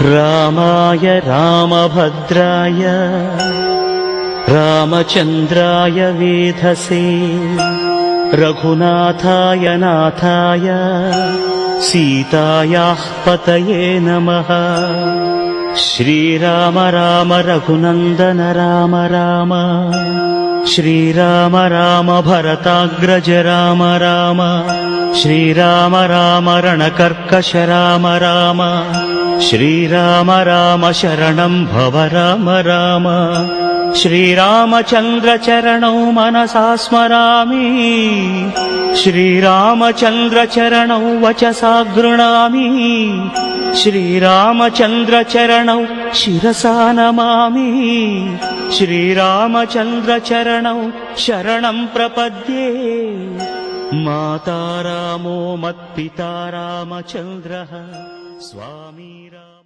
रामाय रामभद्राय रामचन्द्राय वेधसे रघुनाथाय नाथाय सीतायाः पतये नमः। श्रीराम राम रघुनन्दन राम राम श्रीराम राम भरताग्रज राम राम श्रीराम राम रणकर्कश राम राम श्रीराम राम शरणं भव राम राम। श्रीरामचन्द्र चरणौ मनसा स्मरामि श्रीरामचन्द्र चरणौ वचसा गृह्णामि श्रीरामचन्द्र चरणौ शिरसा नमामि श्रीरामचन्द्र चरणौ शरणं प्रपद्ये। माता रामो मत्पिता रामचन्द्रः स्वामी राम।